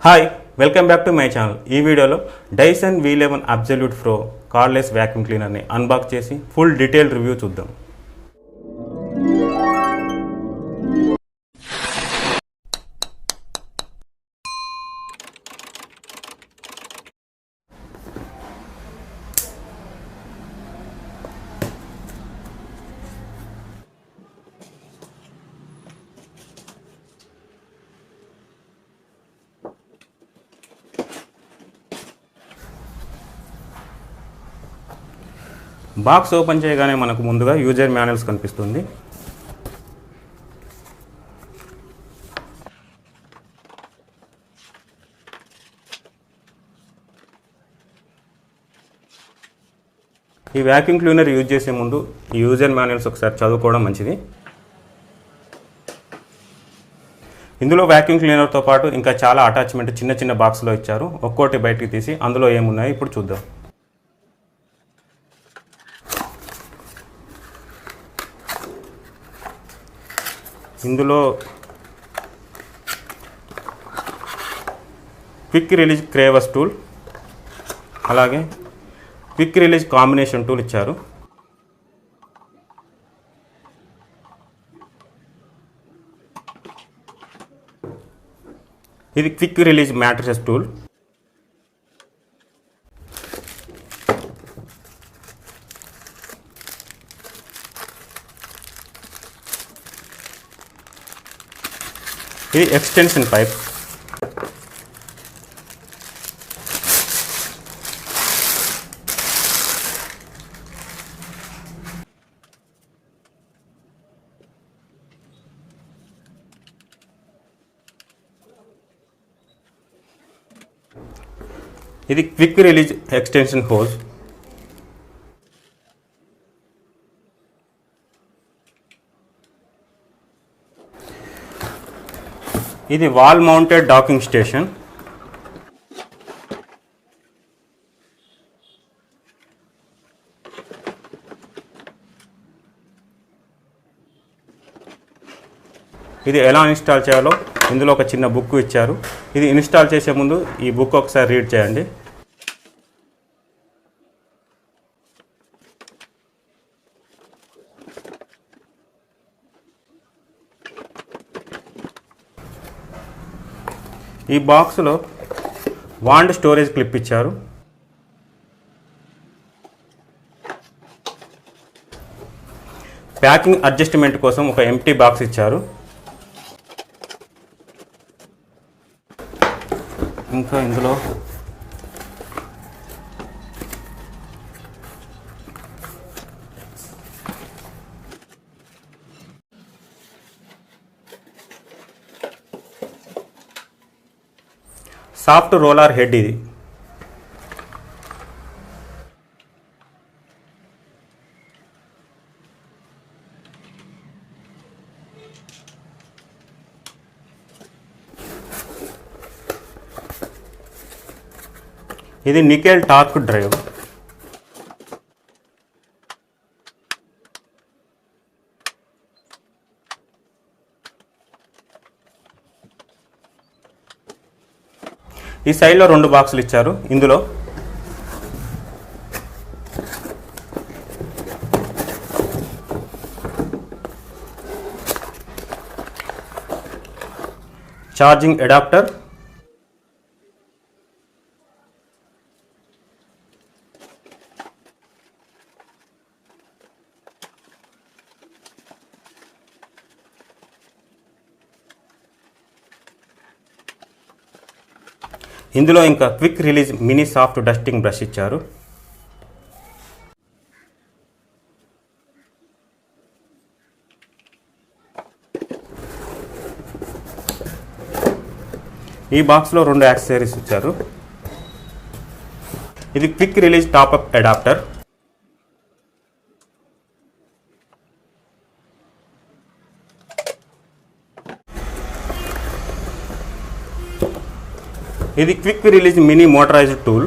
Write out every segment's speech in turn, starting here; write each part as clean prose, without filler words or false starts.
Hi welcome back to my channel. ఈ వీడియోలో Dyson V11 absolute pro cordless vacuum క్లీనర్ని unbox చేసి full detail review చూద్దాం. Box open చేయగానే మనకు ముందుగా యూజర్ మాన్యువల్స్ కనిపిస్తుంది. ఈ వ్యాక్యూమ్ క్లీనర్ యూజ్ చేసే ముందు ఈ యూజర్ మాన్యువల్స్ ఒకసారి చదువుకోవడం మంచిది. ఇందులో వ్యాక్యూమ్ క్లీనర్తో పాటు ఇంకా చాలా అటాచ్మెంట్ చిన్న చిన్న బాక్స్లో ఇచ్చారు. ఒక్కోటి బయటికి తీసి అందులో ఏమున్నాయో ఇప్పుడు చూద్దాం. ఇందులో క్విక్ రిలీజ్ క్రేవస్ టూల్, అలాగే క్విక్ రిలీజ్ కాంబినేషన్ టూల్ ఇచ్చారు. ఇది క్విక్ రిలీజ్ మ్యాట్రిసెస్ టూల్. ఇది ఎక్స్టెన్షన్ పైప్. ఇది క్విక్ రిలీజ్ ఎక్స్టెన్షన్ హోస్. ఇది వాల్ మౌంటెడ్ డాకింగ్ స్టేషన్. ఇది ఎలా ఇన్స్టాల్ చేయాలో ఇందులో ఒక చిన్న బుక్ ఇచ్చారు. ఇది ఇన్స్టాల్ చేసే ముందు ఈ బుక్ ఒకసారి రీడ్ చేయండి. ఈ బాక్స్లో వాండ్ స్టోరేజ్ క్లిప్ ఇచ్చారు. ప్యాకింగ్ అడ్జస్ట్మెంట్ కోసం ఒక ఎంటీ బాక్స్ ఇచ్చారు. ఇంకా ఇందులో సాఫ్ట్ రోలర్ హెడ్. ఇది ఇది నికెల్ టార్క్ డ్రైవ్. ఈ సైడ్లో 2 బాక్సులు ఇచ్చారు. ఇందులో ఛార్జింగ్ అడాప్టర్, ఇందులో ఇంకా quick release mini soft dusting brush ఇచ్చారు. ఈ బాక్స్లో 2 యాక్సెసరీస్ ఇచ్చారు. ఇది క్విక్ రిలీజ్ టాప్అప్ అడాప్టర్. ఇది quick release mini motorised tool.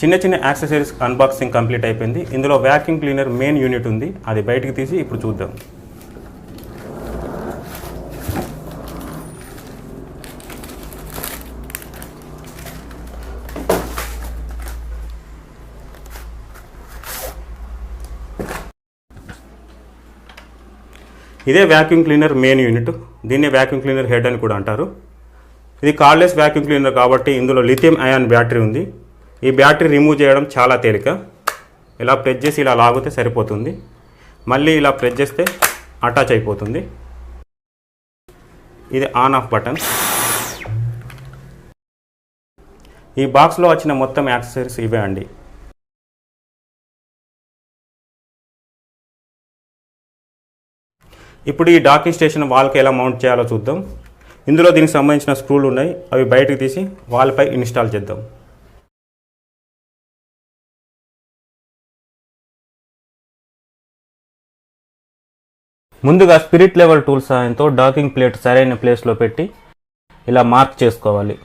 చిన్న చిన్న యాక్సెసరీస్ అన్బాక్సింగ్ కంప్లీట్ అయిపోయింది. ఇందులో వ్యాక్యూమ్ క్లీనర్ మెయిన్ యూనిట్ ఉంది, అది బయటికి తీసి ఇప్పుడు చూద్దాం. ఇదే వ్యాక్యూమ్ క్లీనర్ మెయిన్ యూనిట్, దీన్నే వ్యాక్యూమ్ క్లీనర్ హెడ్ అని కూడా అంటారు. ఇది కార్డ్లెస్ వ్యాక్యూమ్ క్లీనర్ కాబట్టి ఇందులో లిథియం అయాన్ బ్యాటరీ ఉంది. ఈ బ్యాటరీ రిమూవ్ చేయడం చాలా తేలిక. ఇలా ప్రెస్ చేసి ఇలా లాగితే సరిపోతుంది, మళ్ళీ ఇలా ప్రెస్ చేస్తే అటాచ్ అయిపోతుంది. ఇది ఆన్ ఆఫ్ బటన్. ఈ బాక్స్లో వచ్చిన మొత్తం యాక్సెసరీస్ ఇవే అండి. ఇప్పుడు ఈ డాకింగ్ స్టేషన్ వాల్కి ఎలా మౌంట్ చేయాలో చూద్దాం. ఇందులో దీనికి సంబంధించిన స్క్రూలు ఉన్నాయి, అవి బయటకు తీసి వాల్పై ఇన్స్టాల్ చేద్దాం. ముందుగా స్పిరిట్ లెవెల్ టూల్ సహాయంతో డాకింగ్ ప్లేట్ సరైన ప్లేస్లో పెట్టి ఇలా మార్క్ చేసుకోవాలి.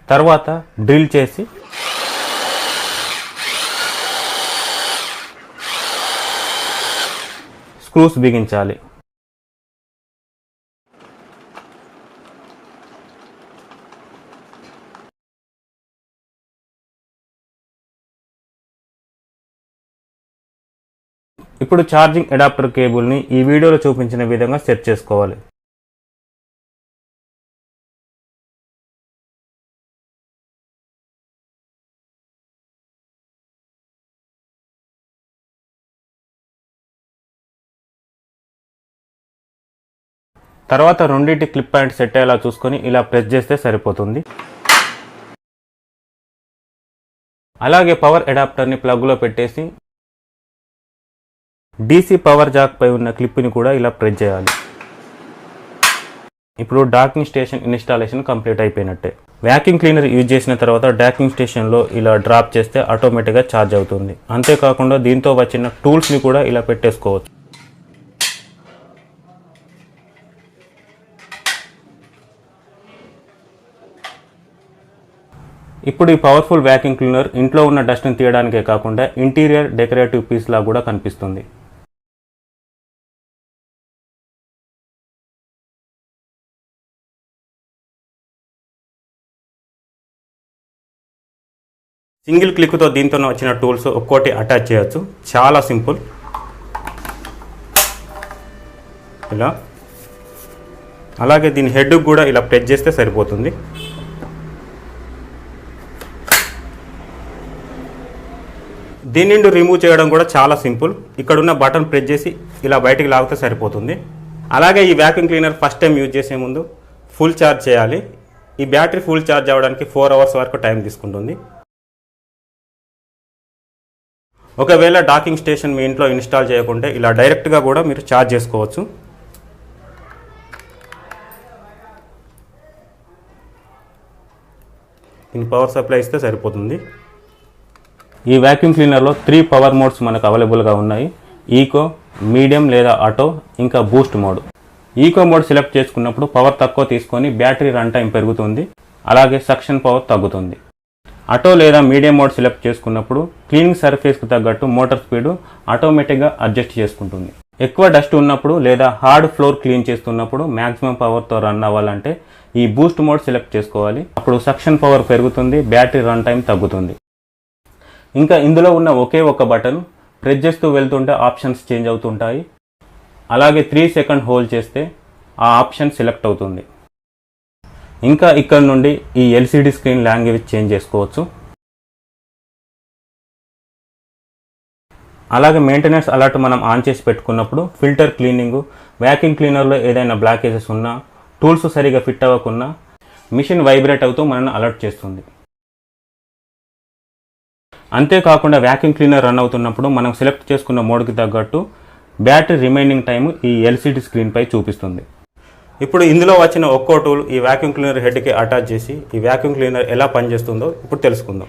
తర్వాత డ్రిల్ చేసి స్క్రూస్ బిగించాలి. ఇప్పుడు ఛార్జింగ్ అడాప్టర్ కేబుల్ని ఈ వీడియోలో చూపించిన విధంగా సెట్ చేసుకోవాలి. తర్వాత రెండింటి క్లిప్ పాయింట్ సెట్ అయ్యేలా చూసుకొని ఇలా ప్రెస్ చేస్తే సరిపోతుంది. అలాగే పవర్ అడాప్టర్ని ప్లగ్లో పెట్టేసి DC పవర్ జాక్ పై ఉన్న క్లిప్ని కూడా ఇలా ప్రెస్ చేయాలి. ఇప్పుడు డాకింగ్ స్టేషన్ ఇన్స్టాలేషన్ కంప్లీట్ అయిపోయినట్టే. వ్యాక్యూమ్ క్లీనర్ యూజ్ చేసిన తర్వాత డాకింగ్ స్టేషన్లో ఇలా డ్రాప్ చేస్తే ఆటోమేటిక్గా ఛార్జ్ అవుతుంది. అంతేకాకుండా దీంతో వచ్చిన టూల్స్ని కూడా ఇలా పెట్టేసుకోవచ్చు. ఇప్పుడు ఈ పవర్ఫుల్ వ్యాక్యూమ్ క్లీనర్ ఇంట్లో ఉన్న డస్ట్ని తీయడానికే కాకుండా ఇంటీరియర్ డెకరేటివ్ పీస్ లా కూడా కనిపిస్తుంది. సింగిల్ క్లిక్తో దీంతో వచ్చిన టూల్స్ ఒక్కోటి అటాచ్ చేయొచ్చు. చాలా సింపుల్. ఇలా అలాగే దీని హెడ్ కూడా ఇలా ప్రెస్ చేస్తే సరిపోతుంది. దీని నుండి రిమూవ్ చేయడం కూడా చాలా సింపుల్. ఇక్కడ ఉన్న బటన్ ప్రెస్ చేసి ఇలా బయటికి లాగితే సరిపోతుంది. అలాగే ఈ vacuum cleaner first time use చేసే ముందు ఫుల్ ఛార్జ్ చేయాలి. ఈ బ్యాటరీ ఫుల్ ఛార్జ్ అవ్వడానికి 4 అవర్స్ వరకు టైం తీసుకుంటుంది. ఒకవేళ డాకింగ్ స్టేషన్ మీ ఇంట్లో ఇన్స్టాల్ చేయకుంటే ఇలా డైరెక్ట్గా కూడా మీరు ఛార్జ్ చేసుకోవచ్చు. దీనికి పవర్ సప్లై ఇస్తే సరిపోతుంది. ఈ వ్యాక్యూమ్ క్లీనర్లో 3 పవర్ మోడ్స్ మనకు అవైలబుల్గా ఉన్నాయి. ఈకో, మీడియం లేదా ఆటో, ఇంకా boost mode. Eco mode select చేసుకున్నప్పుడు పవర్ తక్కువ తీసుకొని బ్యాటరీ రన్ టైం పెరుగుతుంది, అలాగే సక్షన్ పవర్ తగ్గుతుంది. ఆటో లేదా మీడియం మోడ్ సెలెక్ట్ చేసుకున్నప్పుడు క్లీనింగ్ సర్ఫేస్కి తగ్గట్టు మోటార్ స్పీడ్ ఆటోమేటిక్గా అడ్జస్ట్ చేసుకుంటుంది. ఎక్కువ డస్ట్ ఉన్నప్పుడు లేదా హార్డ్ ఫ్లోర్ క్లీన్ చేస్తున్నప్పుడు మ్యాక్సిమం పవర్తో రన్ అవ్వాలంటే ఈ బూస్ట్ మోడ్ సెలెక్ట్ చేసుకోవాలి. అప్పుడు సక్షన్ పవర్ పెరుగుతుంది, బ్యాటరీ రన్ టైం తగ్గుతుంది. ఇంకా ఇందులో ఉన్న ఒకే ఒక బటన్ ప్రెస్ చేస్తూ వెళ్తుంటే ఆప్షన్స్ చేంజ్ అవుతుంటాయి. అలాగే 3 సెకండ్ హోల్డ్ చేస్తే ఆ ఆప్షన్ సెలెక్ట్ అవుతుంది. ఇంకా ఇక్కడ నుండి ఈ LCD స్క్రీన్ లాంగ్వేజ్ చేంజ్ చేసుకోవచ్చు. అలాగే మెయింటెనెన్స్ అలర్ట్ మనం ఆన్ చేసి పెట్టుకున్నప్పుడు ఫిల్టర్ క్లీనింగ్, వ్యాక్యూమ్ క్లీనర్లో ఏదైనా బ్లాకేజెస్ ఉన్నా, టూల్స్ సరిగా ఫిట్ అవ్వకున్నా మిషన్ వైబ్రేట్ అవుతూ మనల్ని అలర్ట్ చేస్తుంది. అంతేకాకుండా వ్యాక్యూమ్ క్లీనర్ రన్ అవుతున్నప్పుడు మనం సెలెక్ట్ చేసుకున్న మోడ్కి తగ్గట్టు బ్యాటరీ రిమైనింగ్ టైం ఈ LCD స్క్రీన్పై చూపిస్తుంది. ఇప్పుడు ఇందులో వచ్చిన ఒక్కో టూల్ ఈ వ్యాక్యూమ్ క్లీనర్ హెడ్కి అటాచ్ చేసి ఈ వ్యాక్యూమ్ క్లీనర్ ఎలా పనిచేస్తుందో ఇప్పుడు తెలుసుకుందాం.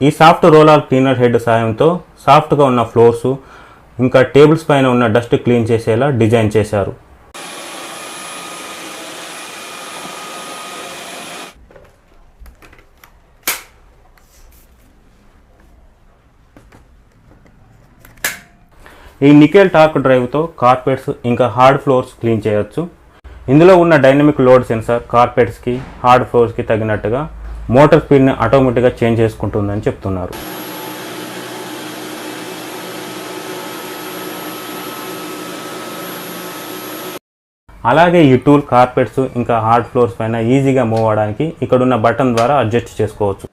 ఈ soft roller cleaner head సాయంతో సాఫ్ట్గా ఉన్న ఫ్లోర్సు ఇంకా టేబుల్స్ పైన ఉన్న డస్ట్ క్లీన్ చేసేలా డిజైన్ చేశారు. ఈ నికెల్ టార్క్ డ్రైవ్తో కార్పెట్స్ ఇంకా హార్డ్ ఫ్లోర్స్ క్లీన్ చేయొచ్చు. ఇందులో ఉన్న డైనమిక్ లోడ్ సెన్సార్ కార్పెట్స్కి హార్డ్ ఫ్లోర్స్కి తగినట్టుగా మోటార్ స్పీడ్ని ఆటోమేటిక్గా చేంజ్ చేసుకుంటుందని చెప్తున్నారు. అలాగే ఈ టూల్ కార్పెట్స్ ఇంకా హార్డ్ ఫ్లోర్స్ పైన ఈజీగా మూవ్ అవడానికి ఇక్కడున్న బటన్ ద్వారా అడ్జస్ట్ చేసుకోవచ్చు.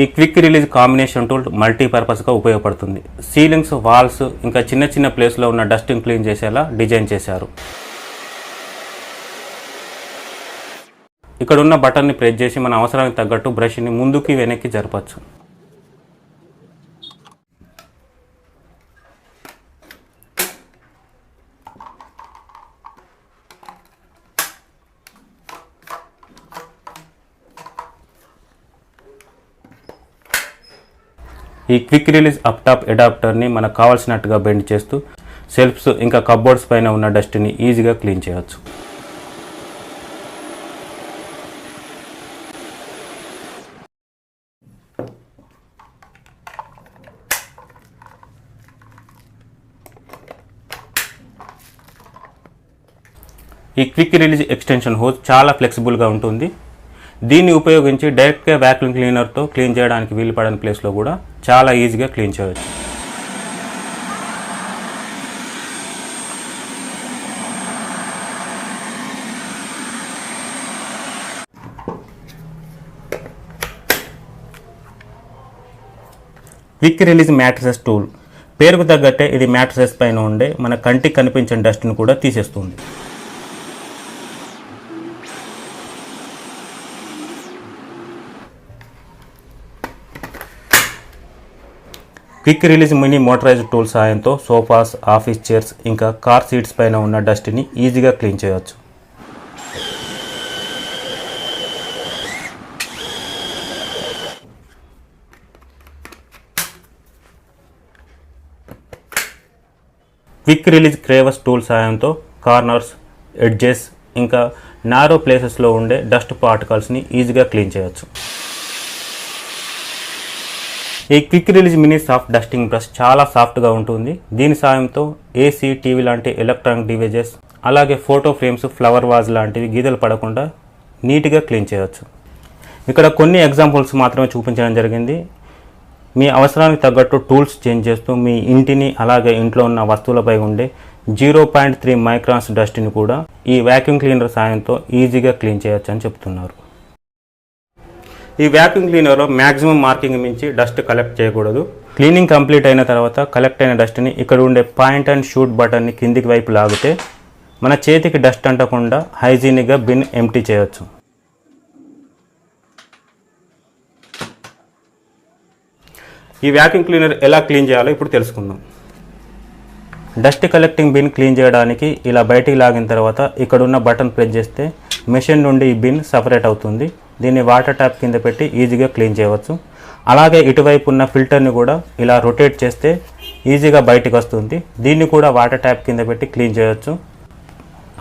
ఈ క్విక్ రిలీజ్ కాంబినేషన్ టూల్ మల్టీపర్పస్గా ఉపయోగపడుతుంది. సీలింగ్స్, వాల్స్ ఇంకా చిన్న చిన్న ప్లేస్లో ఉన్న డస్ట్ని క్లీన్ చేసేలా డిజైన్ చేశారు. ఇక్కడ ఉన్న బటన్ని ప్రెస్ చేసి మన అవసరానికి తగ్గట్టు బ్రష్ని ముందుకి వెనక్కి జరపచ్చు. ఈ క్విక్ రిలీజ్ అప్ టాప్ అడాప్టర్ని మనకు కావాల్సినట్టుగా బెండ్ చేస్తూ షెల్ఫ్స్ ఇంకా కప్బోర్డ్స్ పైన ఉన్న డస్ట్ని ఈజీగా క్లీన్ చేయవచ్చు. ఈ క్విక్ రిలీజ్ ఎక్స్టెన్షన్ హోజ్ చాలా ఫ్లెక్సిబుల్గా ఉంటుంది. దీన్ని ఉపయోగించి డైరెక్ట్గా వ్యాక్యూమ్ క్లీనర్తో క్లీన్ చేయడానికి వీలు పడని ప్లేస్లో కూడా చాలా ఈజీగా క్లీన్ చేయవచ్చు. క్విక్ రిలీజ్ మ్యాట్రెసెస్ టూల్ పేరుకు తగ్గట్టే ఇది మ్యాట్రెసెస్ పైన ఉండే మన కంటికి కనిపించిన డస్ట్ని కూడా తీసేస్తుంది. Quick release mini motorised tool సాయంతో సోఫాస్, ఆఫీస్ చైర్స్ ఇంకా కార్ సీట్స్ పైన ఉన్న డస్ట్ని ఈజీగా క్లీన్ చేయవచ్చు. క్విక్ రిలీజ్ క్రేవస్ టూల్ సాయంతో కార్నర్స్, ఎడ్జెస్ ఇంకా నారో ప్లేసెస్లో ఉండే డస్ట్ పార్టికల్స్ని ఈజీగా క్లీన్ చేయవచ్చు. ఈ quick release mini soft dusting brush చాలా సాఫ్ట్గా ఉంటుంది. దీని సాయంతో ఏసీ, టీవీ లాంటి ఎలక్ట్రానిక్ డివైజెస్ అలాగే ఫోటో ఫ్రేమ్స్, ఫ్లవర్ వాజ్ లాంటివి గీతలు పడకుండా నీట్గా క్లీన్ చేయవచ్చు. ఇక్కడ కొన్ని ఎగ్జాంపుల్స్ మాత్రమే చూపించడం జరిగింది. మీ అవసరానికి తగ్గట్టు టూల్స్ చేంజ్ చేస్తూ మీ ఇంటిని అలాగే ఇంట్లో ఉన్న వస్తువులపై ఉండే 0.3 మైక్రాన్స్ డస్ట్ని కూడా ఈ వ్యాక్యూమ్ క్లీనర్ సాయంతో ఈజీగా క్లీన్ చేయవచ్చు అని చెప్తున్నారు. ఈ వ్యాక్యూమ్ క్లీనర్లో మ్యాక్సిమం మార్కింగ్ మించి డస్ట్ కలెక్ట్ చేయకూడదు. క్లీనింగ్ కంప్లీట్ అయిన తర్వాత కలెక్ట్ అయిన డస్ట్ని ఇక్కడ ఉండే పాయింట్ అండ్ షూట్ బటన్ని కిందికి వైపు లాగితే మన చేతికి డస్ట్ అంటకుండా హైజీనిక్గా బిన్ ఎంప్టీ చేయవచ్చు. ఈ వ్యాక్యూమ్ క్లీనర్ ఎలా క్లీన్ చేయాలో ఇప్పుడు తెలుసుకుందాం. డస్ట్ కలెక్టింగ్ బిన్ క్లీన్ చేయడానికి ఇలా బయటికి లాగిన తర్వాత ఇక్కడ ఉన్న బటన్ ప్రెస్ చేస్తే మెషిన్ నుండి ఈ బిన్ సపరేట్ అవుతుంది. దీన్ని వాటర్ ట్యాప్ కింద పెట్టి ఈజీగా క్లీన్ చేయవచ్చు. అలాగే ఇటువైపు ఉన్న ఫిల్టర్ని కూడా ఇలా రొటేట్ చేస్తే ఈజీగా బయటికి వస్తుంది. దీన్ని కూడా వాటర్ ట్యాప్ కింద పెట్టి క్లీన్ చేయవచ్చు.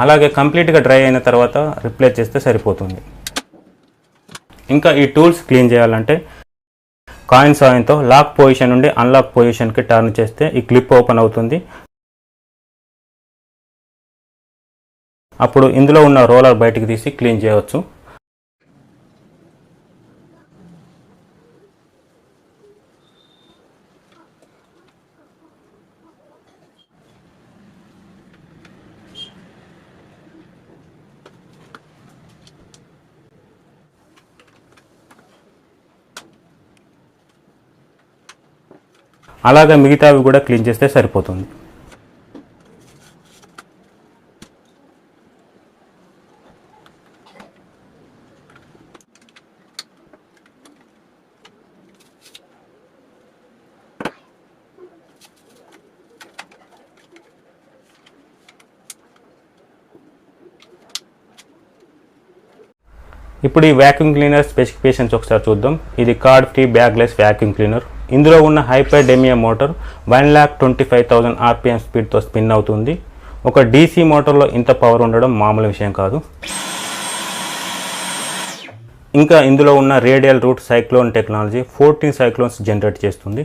అలాగే కంప్లీట్గా డ్రై అయిన తర్వాత రిప్లేస్ చేస్తే సరిపోతుంది. ఇంకా ఈ టూల్స్ క్లీన్ చేయాలంటే కాయిన్ సాయంతో లాక్ పొజిషన్ నుండి అన్లాక్ పొజిషన్కి టర్న్ చేస్తే ఈ క్లిప్ ఓపెన్ అవుతుంది. అప్పుడు ఇందులో ఉన్న రోలర్ బయటికి తీసి క్లీన్ చేయవచ్చు. అలాగే మిగతావి కూడా క్లీన్ చేస్తే సరిపోతుంది. ఇప్పుడు ఈ వ్యాక్యూమ్ క్లీనర్ స్పెసిఫికేషన్స్ ఒకసారి చూద్దాం. ఇది card free bagless vacuum cleaner. ఇందులో ఉన్న హైపర్డెమియా మోటార్ 1,25,000 RPM స్పీడ్తో స్పిన్ అవుతుంది. ఒక DC మోటార్లో ఇంత పవర్ ఉండడం మామూలు విషయం కాదు. ఇంకా ఇందులో ఉన్న radial root cyclone technology 14 cyclones generate చేస్తుంది.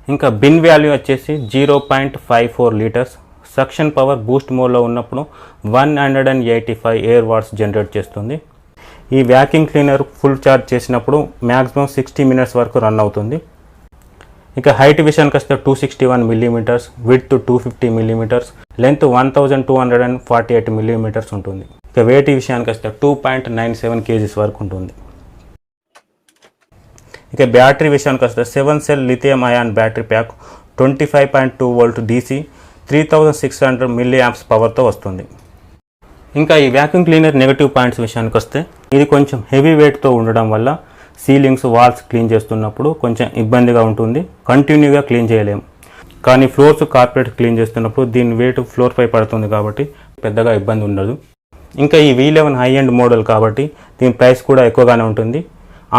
ఇంకా బిన్ వాల్యూ వచ్చేసి 0.54 లీటర్స్. సక్షన్ పవర్ బూస్ట్ మోడ్లో ఉన్నప్పుడు 185 ఎయిర్ వాట్స్ జనరేట్ చేస్తుంది. ఈ వ్యాక్యూమ్ క్లీనర్ ఫుల్ ఛార్జ్ చేసినప్పుడు మ్యాక్సిమం 60 మినిట్స్ వరకు రన్ అవుతుంది. ఇక హైట్ విషయానికి వస్తే 261 millimetres, width 250 millimetres, length 1248 millimetres ఉంటుంది. ఇక వెయిట్ విషయానికి వస్తే 2.97 kgs వరకు ఉంటుంది. ఇక బ్యాటరీ విషయానికి వస్తే 7 cell lithium ion battery pack 25.2 volt DC 3600 milli amps పవర్తో వస్తుంది. ఇంకా ఈ వ్యాక్యూమ్ క్లీనర్ నెగటివ్ పాయింట్స్ విషయానికి వస్తే ఇది కొంచెం హెవీ వెయిట్తో ఉండడం వల్ల సీలింగ్స్ వాల్స్ క్లీన్ చేస్తున్నప్పుడు కొంచెం ఇబ్బందిగా ఉంటుంది. కంటిన్యూగా క్లీన్ చేయలేము. కానీ ఫ్లోర్స్ కార్పెట్ క్లీన్ చేస్తున్నప్పుడు దీని వెయిట్ ఫ్లోర్ పై పడుతుంది కాబట్టి పెద్దగా ఇబ్బంది ఉండదు. ఇంకా ఈ V11 హై ఎండ్ మోడల్ కాబట్టి దీని ప్రైస్ కూడా ఎక్కువగానే ఉంటుంది.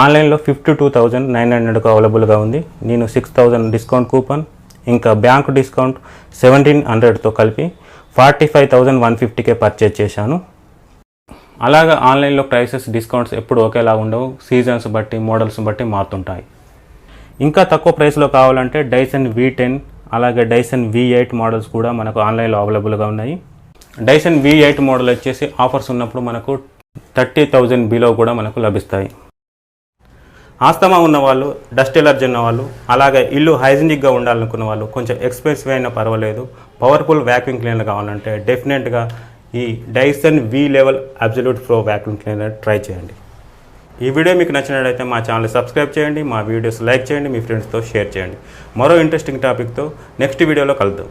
ఆన్లైన్లో 52,900కు అవైలబుల్గా ఉంది. నేను 6,000 డిస్కౌంట్ కూపన్ ఇంకా బ్యాంక్ డిస్కౌంట్ 1,700తో కలిపి 45,150కే పర్చేజ్ చేశాను. అలాగా ఆన్లైన్లో ప్రైసెస్ డిస్కౌంట్స్ ఎప్పుడు ఒకేలా ఉండవు. సీజన్స్ బట్టి మోడల్స్ బట్టి మారుతుంటాయి. ఇంకా తక్కువ ప్రైస్లో కావాలంటే డైసన్ V10 అలాగే డైసన్ V8 మోడల్స్ కూడా మనకు ఆన్లైన్లో అవైలబుల్గా ఉన్నాయి. డైసన్ V8 మోడల్ వచ్చేసి ఆఫర్స్ ఉన్నప్పుడు మనకు 30,000 బిలో కూడా మనకు లభిస్తాయి. ఆస్తమా ఉన్నవాళ్ళు, డస్ట్ ఎలర్జీ ఉన్నవాళ్ళు, అలాగే ఇల్లు హైజీనిక్గా ఉండాలనుకున్న వాళ్ళు, కొంచెం ఎక్స్పెన్సివ్ అయినా పర్వాలేదు, పవర్ఫుల్ వ్యాక్యూమ్ క్లీనర్ కావాలంటే డెఫినెట్గా ఈ Dyson V11 absolute pro vacuum cleaner try చేయండి. ఈ వీడియో మీకు నచ్చినట్లయితే మా ఛానల్ సబ్స్క్రైబ్ చేయండి, మా వీడియోస్ లైక్ చేయండి, మీ ఫ్రెండ్స్తో షేర్ చేయండి. మరో ఇంట్రెస్టింగ్ టాపిక్తో నెక్స్ట్ వీడియోలో కలుద్దాం.